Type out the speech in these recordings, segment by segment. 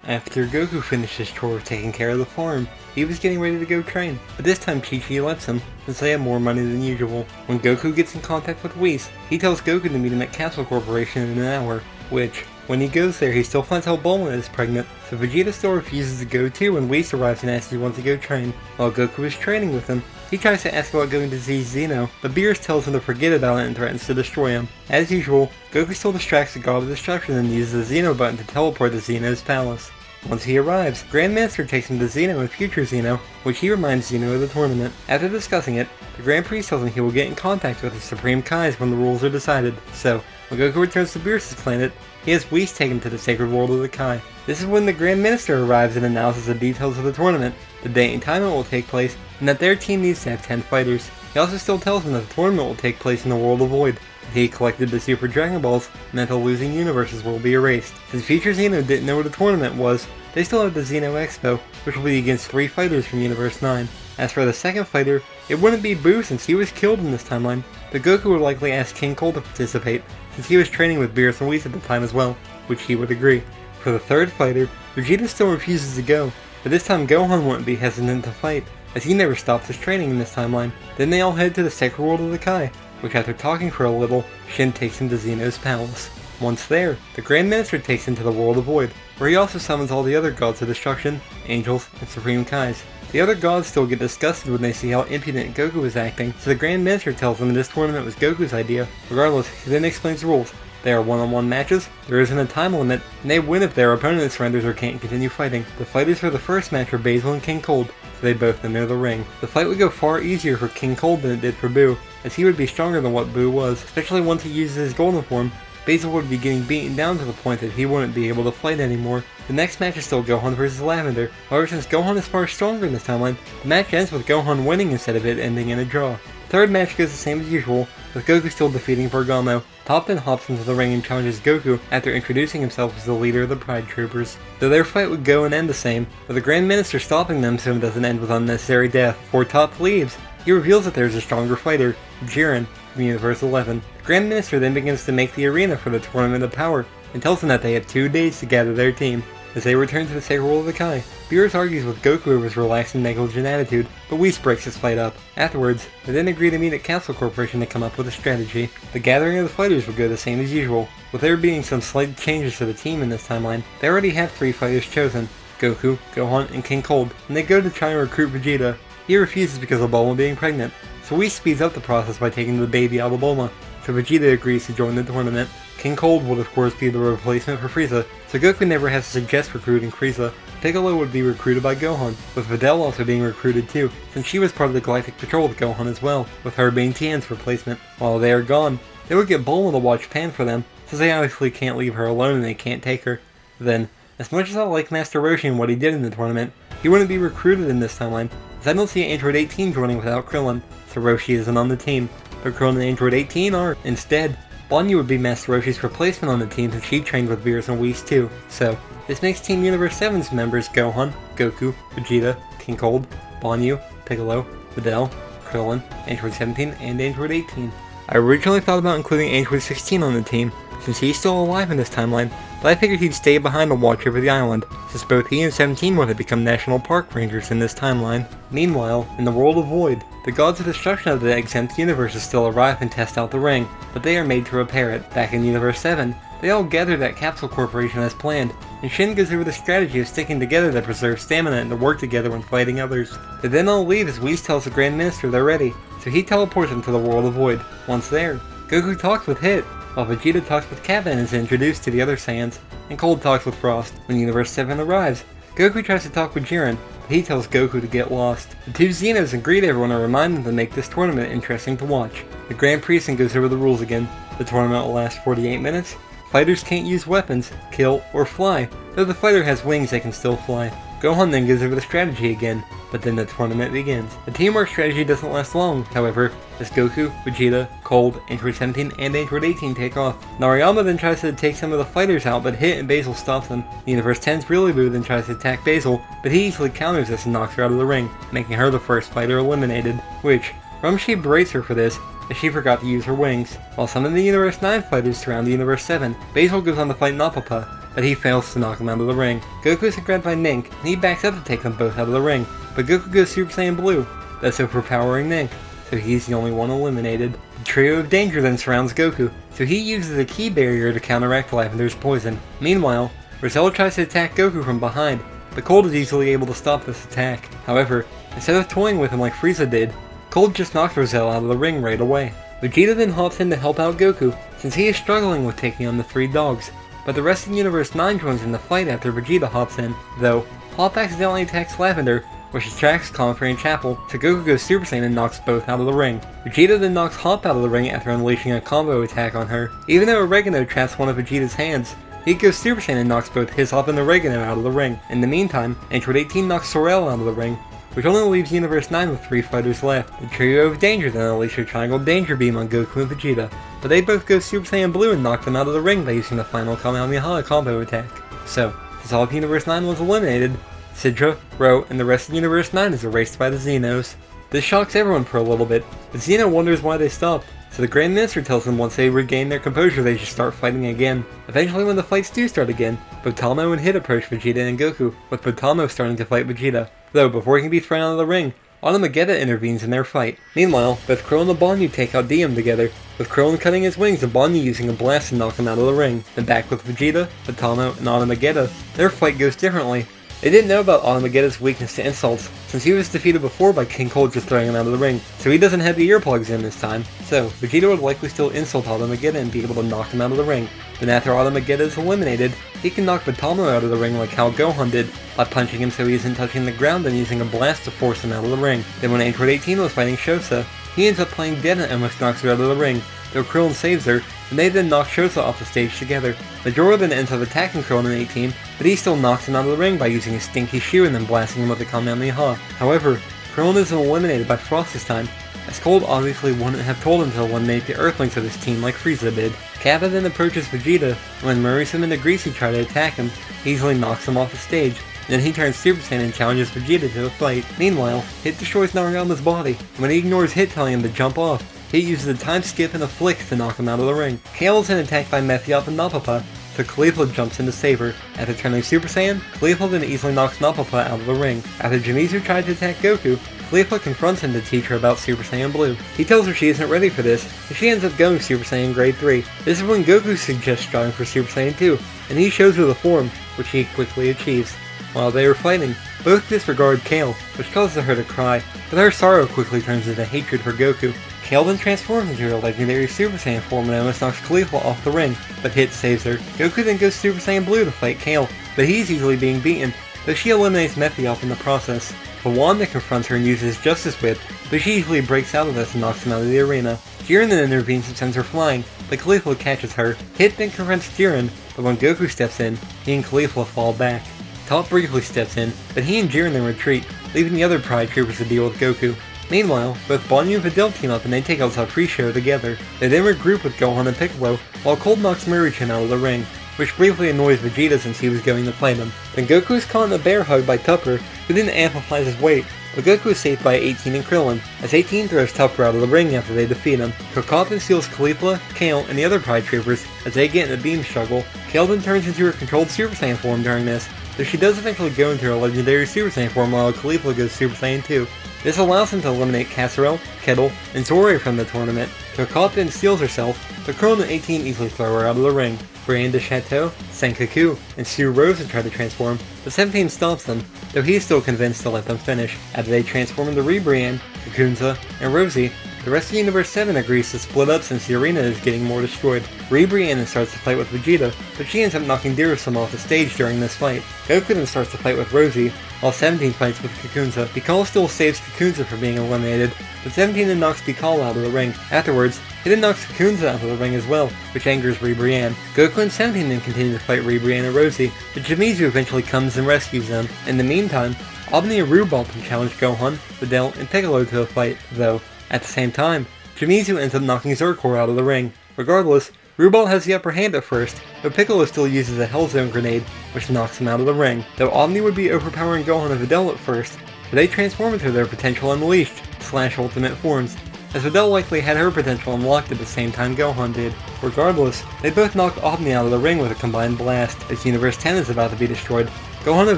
After Goku finished his chore of taking care of the farm, he was getting ready to go train, but this time Chi-Chi lets him, since they have more money than usual. When Goku gets in contact with Whis, he tells Goku to meet him at Castle Corporation in an hour, which, when he goes there, he still finds out Bulma is pregnant, so Vegeta still refuses to go too when Whis arrives and asks if he wants to go train. While Goku is training with him, he tries to ask about going to see Zeno, but Beerus tells him to forget about it and threatens to destroy him. As usual, Goku still distracts the God of Destruction and uses the Zeno button to teleport to Zeno's palace. Once he arrives, Grand Master takes him to Zeno and future Zeno, which he reminds Zeno of the tournament. After discussing it, the Grand Priest tells him he will get in contact with the Supreme Kais when the rules are decided. So, when Goku returns to Beerus' planet, he has Whis take him to the sacred world of the Kai. This is when the Grand Minister arrives and announces the details of the tournament, the date and time it will take place, and that their team needs to have 10 fighters. He also still tells them that the tournament will take place in the world of Void. If he collected the Super Dragon Balls, meant the losing universes will be erased. Since future Zeno didn't know what a tournament was, they still have the Zeno Expo, which will be against 3 fighters from Universe 9. As for the second fighter, it wouldn't be Boo since he was killed in this timeline, but Goku would likely ask King Cole to participate, since he was training with Beerus and Whis at the time as well, which he would agree. For the third fighter, Vegeta still refuses to go, but this time Gohan wouldn't be hesitant to fight, as he never stops his training in this timeline. Then they all head to the sacred world of the Kai, which after talking for a little, Shin takes him to Zeno's palace. Once there, the Grand Minister takes him to the world of Void, where he also summons all the other gods of destruction, angels, and Supreme Kais. The other gods still get disgusted when they see how impudent Goku is acting, so the Grand Minister tells them this tournament was Goku's idea. Regardless, he then explains the rules. They are one-on-one matches, there isn't a time limit, and they win if their opponent surrenders or can't continue fighting. The fighters for the first match are Basil and King Cold, so they both enter the ring. The fight would go far easier for King Cold than it did for Boo, as he would be stronger than what Boo was, especially once he uses his golden form. Basil would be getting beaten down to the point that he wouldn't be able to fight anymore. The next match is still Gohan vs Lavender. However, since Gohan is far stronger in this timeline, the match ends with Gohan winning instead of it ending in a draw. The third match goes the same as usual, with Goku still defeating Bergamo. Top then hops into the ring and challenges Goku after introducing himself as the leader of the Pride Troopers. Though their fight would go and end the same, with the Grand Minister stopping them so it doesn't end with unnecessary death. Before Top leaves, he reveals that there's a stronger fighter, Jiren, from Universe 11. The Grand Minister then begins to make the arena for the Tournament of Power, and tells them that they have 2 days to gather their team. As they return to the sacred world of the Kai, Beerus argues with Goku over his relaxed and negligent attitude, but Whis breaks his fight up. Afterwards, they then agree to meet at Castle Corporation to come up with a strategy. The gathering of the fighters would go the same as usual, with there being some slight changes to the team in this timeline. They already have 3 fighters chosen, Goku, Gohan, and King Cold, and they go to try and recruit Vegeta. He refuses because of Bulma being pregnant, so Whis speeds up the process by taking the baby out of Bulma, so Vegeta agrees to join the tournament. King Cold would of course be the replacement for Frieza, so Goku never has to suggest recruiting Frieza. Piccolo would be recruited by Gohan, with Videl also being recruited too, since she was part of the Galactic Patrol with Gohan as well, with her being Tien's replacement. While they are gone, they would get Bulma to watch Pan for them, since they obviously can't leave her alone and they can't take her. Then, as much as I like Master Roshi and what he did in the tournament, he wouldn't be recruited in this timeline, as I don't see Android 18 joining without Krillin, so Roshi isn't on the team, but Krillin and Android 18 are. Instead, Banyu would be Master Roshi's replacement on the team since she trained with Beerus and Whis too, so this makes Team Universe 7's members Gohan, Goku, Vegeta, King Cold, Banyu, Piccolo, Videl, Krillin, Android 17, and Android 18. I originally thought about including Android 16 on the team, since he's still alive in this timeline, but I figured he'd stay behind to watch over the island, since both he and 17 would have become National Park Rangers in this timeline. Meanwhile, in the world of Void, the gods of destruction of the exempt universes still arrive and test out the ring, but they are made to repair it. Back in Universe 7, they all gathered at Capsule Corporation as planned, and Shin goes over the strategy of sticking together to preserve stamina and to work together when fighting others. They then all leave as Whis tells the Grand Minister they're ready, so he teleports them to the world of Void. Once there, Goku talks with Hit, while Vegeta talks with Kappa and is introduced to the other Saiyans, and Cold talks with Frost. When Universe 7 arrives, Goku tries to talk with Jiren, but he tells Goku to get lost. The 2 Zenos greet everyone and remind them to make this tournament interesting to watch. The Grand Priest then goes over the rules again. The tournament will last 48 minutes. Fighters can't use weapons, kill, or fly. Though the fighter has wings, they can still fly. Gohan then goes over the strategy again, but then the tournament begins. The teamwork strategy doesn't last long, however, as Goku, Vegeta, Cold, Android 17, and Android 18 take off. Narayama then tries to take some of the fighters out, but Hit and Basil stops them. Universe 10's Boo then tries to attack Basil, but he easily counters this and knocks her out of the ring, making her the first fighter eliminated, which, Rumshi berates her for this, as she forgot to use her wings. While some of the Universe 9 fighters surround the Universe 7, Basil goes on to fight Napapa, but he fails to knock him out of the ring. Goku is grabbed by Nink, and he backs up to take them both out of the ring, but Goku goes Super Saiyan Blue, thus overpowering Nink, so he's the only one eliminated. The trio of danger then surrounds Goku, so he uses a ki barrier to counteract Lavender's poison. Meanwhile, Rosella tries to attack Goku from behind, but Cold is easily able to stop this attack. However, instead of toying with him like Frieza did, Cold just knocks Rosella out of the ring right away. Vegeta then hops in to help out Goku, since he is struggling with taking on the three dogs, but the rest of Universe 9 joins in the fight after Vegeta hops in, though Hop accidentally attacks Lavender, which distracts Comfrey and Chapel, so Goku goes Super Saiyan and knocks both out of the ring. Vegeta then knocks Hop out of the ring after unleashing a combo attack on her. Even though Oregano traps one of Vegeta's hands, he goes Super Saiyan and knocks both his Hop and Oregano out of the ring. In the meantime, Android 18 knocks Sorel out of the ring, which only leaves Universe 9 with 3 fighters left. The trio of danger then unleash their Triangle Danger Beam on Goku and Vegeta, but they both go Super Saiyan Blue and knock them out of the ring by using the final Kamehameha combo attack. So, since all of Universe 9 was eliminated, Sidra, Ro, and the rest of Universe 9 is erased by the Zenos. This shocks everyone for a little bit, but Zeno wonders why they stopped, so the Grand Minister tells them once they regain their composure they should start fighting again. Eventually when the fights do start again, Botamo and Hit approach Vegeta and Goku, with Botamo starting to fight Vegeta. Though before he can be thrown out of the ring, Automagetta intervenes in their fight. Meanwhile, both Krillin and Banyu take out Diem together, with Krillin cutting his wings and Banyu using a blast to knock him out of the ring. Then back with Vegeta, Botamo, and Automagetta, their fight goes differently. They didn't know about Automagetta's weakness to insults, since he was defeated before by King Cold just throwing him out of the ring, so he doesn't have the earplugs in this time. So, Vegeta would likely still insult Automagetta and be able to knock him out of the ring. Then after Automagetta is eliminated, he can knock Botamo out of the ring like how Gohan did, by punching him so he isn't touching the ground and using a blast to force him out of the ring. Then when Android 18 was fighting Shosa, he ends up playing dead and almost knocks her out of the ring, though Krillin saves her, and they then knock Shosa off the stage together. Majora then ends up attacking Krillin in 18, but he still knocks him out of the ring by using his stinky shoe and then blasting him with the Kamehameha. However, Krillin isn't eliminated by Frost this time, as Cold obviously wouldn't have told him to eliminate the Earthlings of his team like Frieza did. Kappa then approaches Vegeta, and when Marusim and Negreasy try to attack him, he easily knocks him off the stage. Then he turns Super Saiyan and challenges Vegeta to a fight. Meanwhile, Hit destroys Narayama's body, and when he ignores Hit telling him to jump off, Hit uses a time skip and a flick to knock him out of the ring. Kale is then attacked by Methiop and Napapa, so Caulifla jumps in to save her. After turning Super Saiyan, Caulifla then easily knocks Napapa out of the ring. After Jimizu tried to attack Goku, Caulifla confronts him to teach her about Super Saiyan Blue. He tells her she isn't ready for this, and she ends up going Super Saiyan Grade 3. This is when Goku suggests striving for Super Saiyan 2, and he shows her the form, which he quickly achieves. While they are fighting, both disregard Kale, which causes her to cry, but her sorrow quickly turns into hatred for Goku. Kale then transforms into her legendary Super Saiyan form and almost knocks Caulifla off the ring, but Hit saves her. Goku then goes Super Saiyan Blue to fight Kale, but he's easily being beaten, though she eliminates Methiop in the process. Wanda confronts her and uses Justice Whip, but she easily breaks out of this and knocks him out of the arena. Jiren then intervenes and sends her flying, but Caulifla catches her. Hit then confronts Jiren, but when Goku steps in, he and Caulifla fall back. Top briefly steps in, but he and Jiren then retreat, leaving the other Pride Troopers to deal with Goku. Meanwhile, both Banyu and Videl team up and they take out Sapricio together. They then regroup with Gohan and Piccolo, while Cold knocks Murichin out of the ring, which briefly annoys Vegeta since he was going to fight him. Then Goku is caught in a bear hug by Tupper, who then amplifies his weight, but Goku is saved by 18 and Krillin, as 18 throws Tupper out of the ring after they defeat him. Kokop then steals Caulifla, Kale, and the other Pride Troopers as they get in a beam struggle. Kale then turns into her controlled Super Saiyan form during this, though she does eventually go into her legendary Super Saiyan form while Caulifla goes Super Saiyan 2. This allows him to eliminate Casserole, Kettle, and Zoro from the tournament. Kokop then steals herself, but Krillin and 18 easily throw her out of the ring. Brienne de Chateau, Senkaku, and Sue Rosa try to transform, but 17 stops them, though he is still convinced to let them finish. After they transform into Rebrienne, Kakunza, and Rosie, the rest of Universe 7 agrees to split up since the arena is getting more destroyed. Rebrienne starts to fight with Vegeta, but she ends up knocking Dirasum off the stage during this fight. Goku then starts to fight with Rosie, while 17 fights with Kakunza. Pikal still saves Kakunza from being eliminated, but 17 then knocks Pikal out of the ring. Afterwards, he then knocks Kakunza out of the ring as well, which angers Rebrienne. Goku and 17 then continue to fight Rebrienne and Rosie, but Jimizu eventually comes and rescues them. In the meantime, Omni and Rubal can challenge Gohan, Videl, and Piccolo to a fight, though, at the same time, Jimizu ends up knocking Zerkor out of the ring. Regardless, Rubal has the upper hand at first, but Piccolo still uses a Hell Zone grenade, which knocks him out of the ring. Though Omni would be overpowering Gohan and Videl at first, but they transform into their potential Unleashed / Ultimate forms. as Videl likely had her potential unlocked at the same time Gohan did. Regardless, they both knock Omni out of the ring with a combined blast, as Universe 10 is about to be destroyed. Gohan and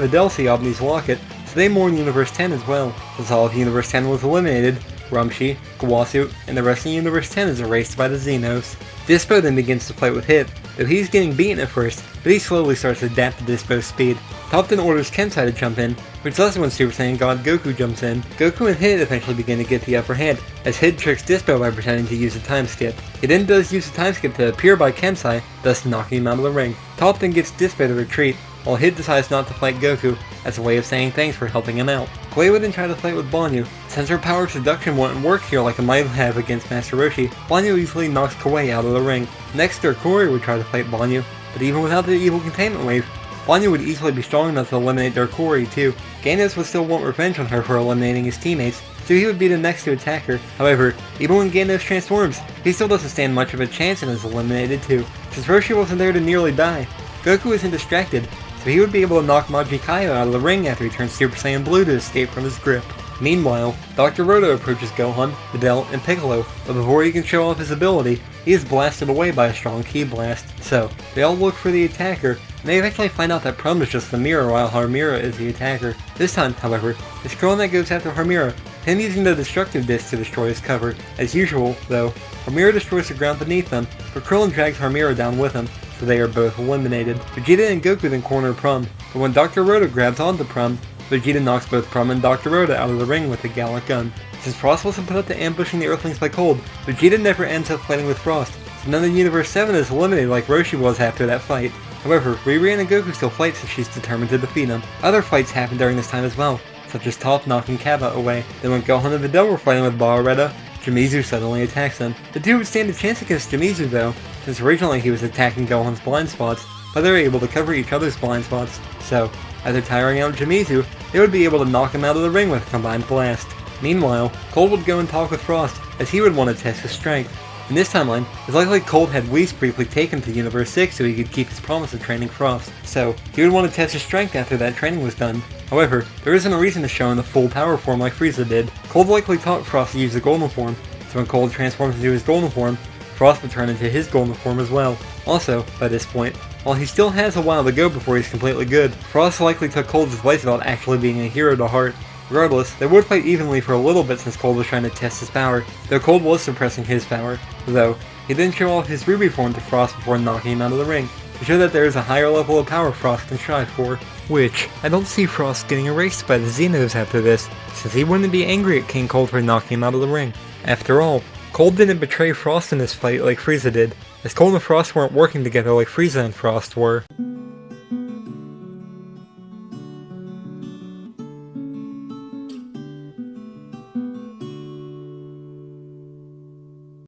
Videl see Omni's locket, so they mourn Universe 10 as well. Since all of Universe 10 was eliminated, Rumshi, Kawasu, and the rest of Universe 10 is erased by the Zenos. Dispo then begins to fight with Hit, though he's getting beaten at first, but he slowly starts to adapt to Dispo's speed. Top then orders Kensai to jump in, which is also when Super Saiyan God Goku jumps in. Goku and Hit eventually begin to get the upper hand, as Hit tricks Dispo by pretending to use a time skip. He then does use the time skip to appear by Kensai, thus knocking him out of the ring. Top then gets Dispo to retreat, while Hit decides not to fight Goku, as a way of saying thanks for helping him out. Clay would then try to fight with Banyu. Since her power seduction wouldn't work here like it might have against Master Roshi, Banyu easily knocks Kawaii out of the ring. Next, Derkuri would try to fight Banyu, but even without the evil containment wave, Banyu would easily be strong enough to eliminate Derkuri too. Genos would still want revenge on her for eliminating his teammates, so he would be the next to attack her. However, even when Genos transforms, he still doesn't stand much of a chance and is eliminated too, since Roshi wasn't there to nearly die. Goku isn't distracted, so he would be able to knock Majikaio out of the ring after he turns Super Saiyan Blue to escape from his grip. Meanwhile, Dr. Roto approaches Gohan, Videl, and Piccolo, but before he can show off his ability, he is blasted away by a strong ki blast. So, they all look for the attacker, and they eventually find out that Prum is just the mirror while Harmira is the attacker. This time, however, it's Krillin that goes after Harmira, him using the destructive disc to destroy his cover. As usual, though, Harmira destroys the ground beneath them, but Krillin drags Harmira down with him, so they are both eliminated. Vegeta and Goku then corner Prum, but when Dr. Roto grabs onto Prum, Vegeta knocks both Prum and Dr. Roto out of the ring with the Gallic Gun. Since Frost wasn't put up to ambushing the Earthlings by cold, Vegeta never ends up fighting with Frost, so none of Universe 7 is eliminated like Roshi was after that fight. However, Riri and Goku still fight since she's determined to defeat him. Other fights happen during this time as well, such as Toph knocking Kaba away. Then when Gohan and Videl were fighting with Barretta, Jimizu suddenly attacks them. The two would stand a chance against Jimizu though, since originally he was attacking Gohan's blind spots, but they were able to cover each other's blind spots. So, after tiring out Jimizu, they would be able to knock him out of the ring with a combined blast. Meanwhile, Cold would go and talk with Frost, as he would want to test his strength. In this timeline, it's likely Cold had Whis briefly taken to Universe 6 so he could keep his promise of training Frost. So, he would want to test his strength after that training was done. However, there isn't a reason to show in the full power form like Frieza did. Cold likely taught Frost to use the golden form, so when Cold transforms into his golden form, Frost would turn into his golden form as well. Also, by this point, while he still has a while to go before he's completely good, Frost likely took Cold's advice about actually being a hero to heart. Regardless, they would fight evenly for a little bit since Cold was trying to test his power, though Cold was suppressing his power. Though, he didn't show off his Ruby form to Frost before knocking him out of the ring, to show that there is a higher level of power Frost can strive for. Which, I don't see Frost getting erased by the Zenos after this, since he wouldn't be angry at King Cold for knocking him out of the ring. After all, Cold didn't betray Frost in this fight like Frieza did, as Cold and Frost weren't working together like Frieza and Frost were.